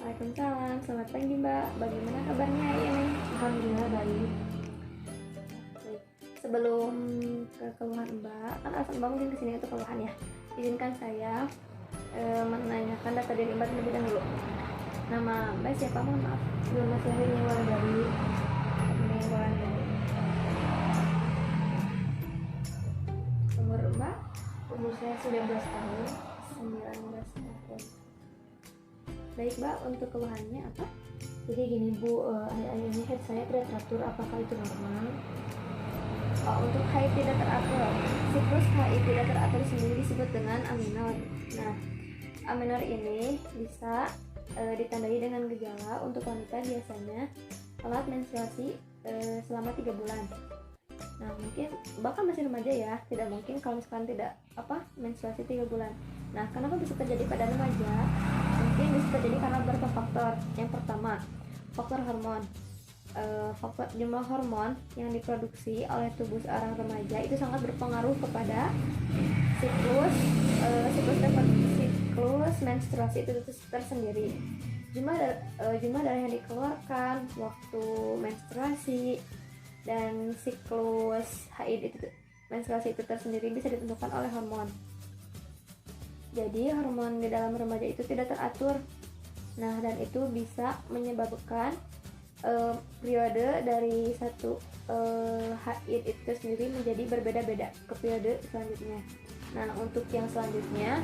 Waalaikumsalam, selamat pagi Mbak. Bagaimana kabarnya ini? Alhamdulillah baik. Baik. Sebelum ke keluhan Mbak, kan alasan Mbak mungkin kesini untuk keluhan ya. Izinkan saya menanyakan data diri Mbak terlebih dahulu. Nama Mbak siapa? Mohon maaf. Nama saya Nyawa dari Kurniawan. Umur Mbak umur saya 19 tahun. 19 tahun. Baik Mbak, untuk keluhannya apa? Jadi gini Bu, akhir-akhir ini head saya tidak teratur. Apakah itu normal? Untuk haid tidak teratur, siklus haid tidak teratur sendiri disebut dengan aminor. Nah, aminor ini bisa ditandai dengan gejala untuk wanita biasanya telat menstruasi selama 3 bulan. Nah, mungkin bahkan masih remaja ya, tidak mungkin kalau misalkan tidak menstruasi 3 bulan. Nah, kenapa bisa terjadi pada remaja? Mungkin bisa terjadi karena beberapa faktor. Yang pertama, faktor hormon. Faktor jumlah hormon yang diproduksi oleh tubuh seorang remaja itu sangat berpengaruh kepada siklus menstruasi itu tersendiri. Jumlah darah yang dikeluarkan waktu menstruasi dan siklus haid itu menstruasi itu tersendiri bisa ditentukan oleh hormon. Jadi hormon di dalam remaja itu tidak teratur. Nah, dan itu bisa menyebabkan periode dari satu haid itu sendiri menjadi berbeda-beda ke periode selanjutnya. Nah, untuk yang selanjutnya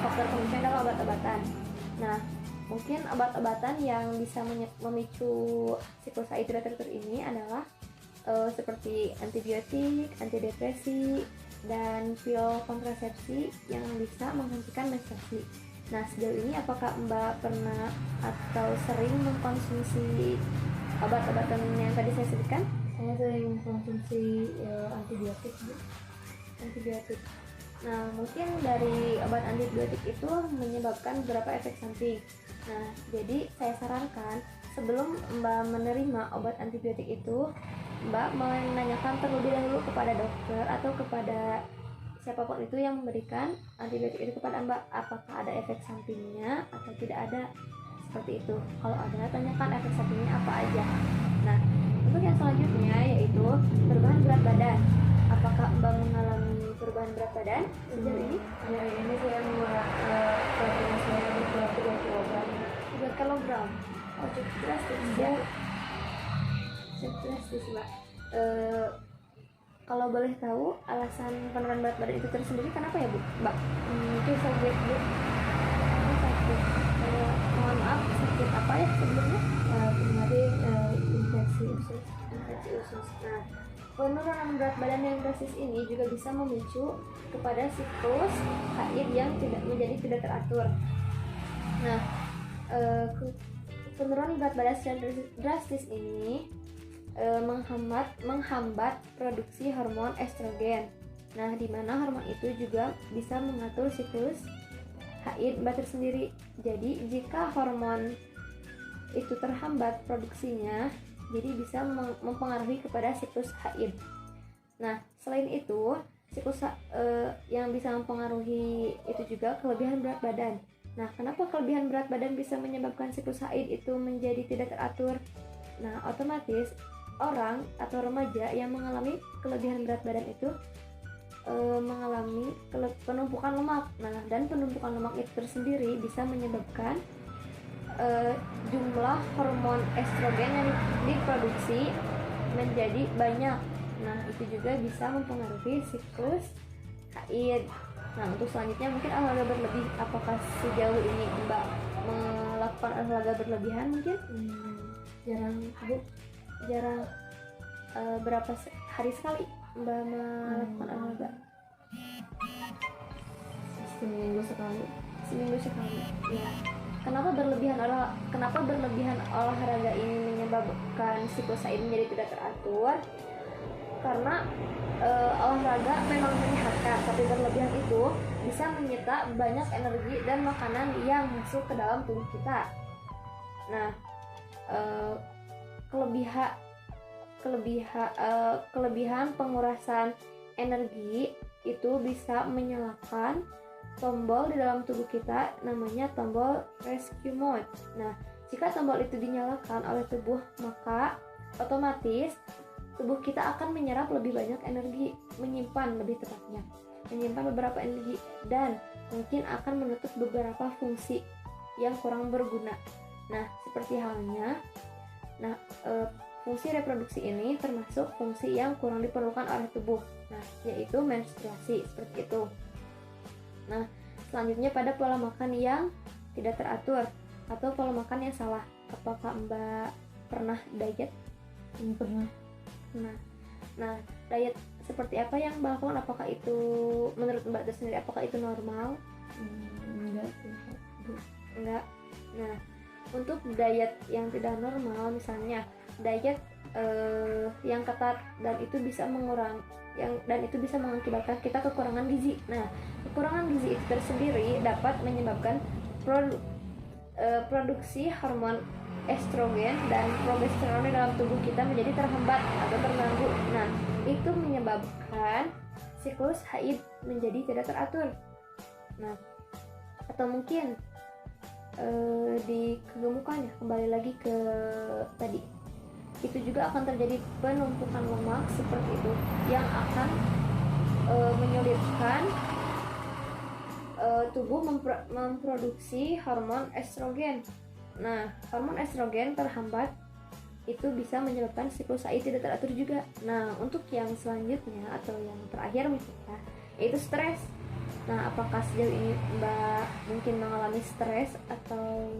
faktor pemicu adalah obat-obatan. Nah, mungkin obat-obatan yang bisa memicu siklus haid tidak teratur ini adalah seperti antibiotik, antidepresi, dan pil kontrasepsi yang bisa menghentikan menstruasi. Nah, sejauh ini apakah Mbak pernah atau sering mengkonsumsi obat-obatan yang tadi saya sebutkan? Saya sering mengkonsumsi antibiotik Bu. Antibiotik. Nah, mungkin dari obat antibiotik itu menyebabkan beberapa efek samping. Nah, jadi saya sarankan sebelum Mbak menerima obat antibiotik itu, Mbak menanyakan terlebih dahulu kepada dokter atau kepada siapapun itu yang memberikan antibiotik itu kepada Mbak, apakah ada efek sampingnya atau tidak ada, seperti itu. Kalau ada, tanyakan efek sampingnya apa aja. Nah, untuk yang selanjutnya yaitu perubahan berat badan. Apakah Mbak mengalami perubahan berat badan sejauh ini? Akhir-akhir ini saya berat badan saya berkurang 3 kilogram. 3 kilogram. Oh, cukup drastis ya. Cukup drastis Mbak. Kalau boleh tahu alasan penurunan berat badan itu tersendiri kenapa ya Bu? Mbak? Itu sakit Bu. Sakit. Mohon maaf, sakit apa ya sebelumnya? Kemarin infeksi usus. Infeksi usus. Nah, penurunan berat badan yang drastis ini juga bisa memicu kepada siklus haid yang tidak teratur. Nah, penurunan berat badan secara drastis ini menghambat produksi hormon estrogen. Nah, di mana hormon itu juga bisa mengatur siklus haid Mbak tersendiri. Jadi, jika hormon itu terhambat produksinya, jadi bisa mempengaruhi kepada siklus haid. Nah, selain itu, siklus yang bisa mempengaruhi itu juga kelebihan berat badan. Nah, kenapa kelebihan berat badan bisa menyebabkan siklus haid itu menjadi tidak teratur? Nah, otomatis orang atau remaja yang mengalami kelebihan berat badan itu mengalami penumpukan lemak. Nah, dan penumpukan lemak itu tersendiri bisa menyebabkan jumlah hormon estrogen yang diproduksi menjadi banyak. Nah, itu juga bisa mempengaruhi siklus haid. Nah, untuk selanjutnya mungkin olahraga berlebih. Apakah sejauh ini Mbak melakukan olahraga berlebihan mungkin? Jarang Bu. Jarang. Berapa hari sekali Mbak melakukan olahraga? Seminggu sekali. Seminggu sekali. Ya. Kenapa berlebihan olahraga ini menyebabkan siklus haid menjadi tidak teratur? Karena olahraga memang menyehatkan, tapi berlebihan itu bisa menyita banyak energi dan makanan yang masuk ke dalam tubuh kita. Nah, kelebihan pengurasan energi itu bisa menyalakan tombol di dalam tubuh kita namanya tombol rescue mode. Nah, jika tombol itu dinyalakan oleh tubuh, maka otomatis tubuh kita akan menyerap lebih banyak energi, menyimpan beberapa energi, dan mungkin akan menutup beberapa fungsi yang kurang berguna. Nah, seperti halnya, fungsi reproduksi ini termasuk fungsi yang kurang diperlukan oleh tubuh, yaitu menstruasi, seperti itu. Nah, selanjutnya pada pola makan yang tidak teratur atau pola makan yang salah. Apakah Mbak pernah diet? Pernah. Nah, diet seperti apa yang Mbak lakukan? Apakah itu menurut Mbak sendiri apakah itu normal? Enggak. Nah, untuk diet yang tidak normal, misalnya diet yang ketat dan itu bisa mengakibatkan kita kekurangan gizi. Nah, kekurangan gizi itu tersendiri dapat menyebabkan produksi hormon estrogen dan progesteron di dalam tubuh kita menjadi terhambat atau terganggu. Nah, itu menyebabkan siklus haid menjadi tidak teratur. Nah, atau mungkin di kegemukan, ya, kembali lagi ke tadi, itu juga akan terjadi penumpukan lemak seperti itu yang akan menyulitkan tubuh memproduksi hormon estrogen. Nah, hormon estrogen terhambat itu bisa menyebabkan siklus haid tidak teratur juga. Nah, untuk yang selanjutnya atau yang terakhir misalnya, yaitu stres. Nah, apakah sejauh ini Mbak mungkin mengalami stres atau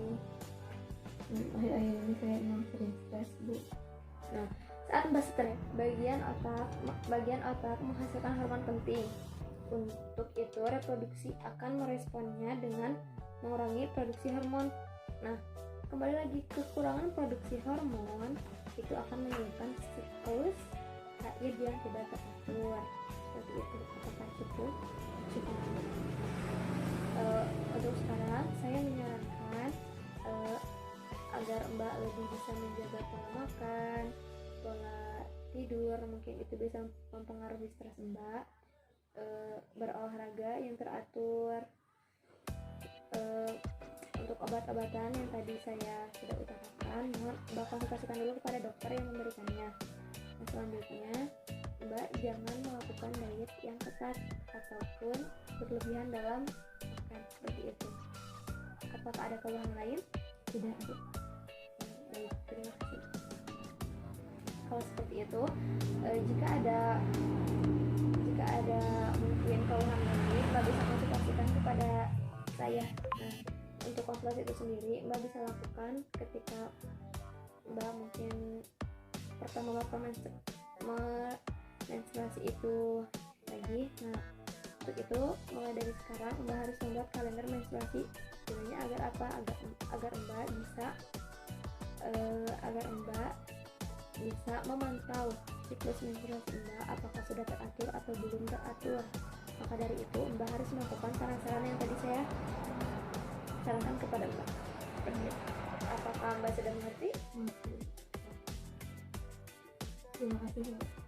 Akhir-akhir ini saya emang sering stres, Bu. Nah, saat Mbak stres, bagian otak menghasilkan hormon penting. Untuk itu, reproduksi akan meresponnya dengan mengurangi produksi hormon. Nah, kembali lagi, kekurangan produksi hormon itu akan menyebabkan siklus haid yang tidak teratur. Seperti itu. Apakah cukup? Untuk sekarang saya menyarankan agar Mbak lebih bisa menjaga pola makan, pola tidur, mungkin itu bisa mempengaruhi stres Mbak. Berolahraga yang teratur, untuk obat-obatan yang tadi saya sudah utarakan, mohon Mbak konsultasikan dulu kepada dokter yang memberikannya. Nah, selanjutnya Mbak jangan melakukan diet yang ketat ataupun berlebihan dalam makan, seperti itu. Apakah ada keluhan lain? Tidak, Bu. Baik, terima kasih. Kalau seperti itu, jika ada mungkin keluhan lain, Mbak bisa konsultasikan kepada saya. Nah, untuk konsultasi itu sendiri Mbak bisa lakukan ketika Mbak mungkin pertama menstruasi itu lagi. Nah, untuk itu mulai dari sekarang Mbak harus membuat kalender menstruasi. Sebenarnya agar apa? Agar Mbak bisa memantau siklus menstruasi Mbak apakah sudah teratur atau belum teratur. Maka dari itu Mbak harus melakukan saran-saran yang tadi saya sarankan kepada Mbak. Apakah Mbak sudah mengerti? Terima kasih, Bu.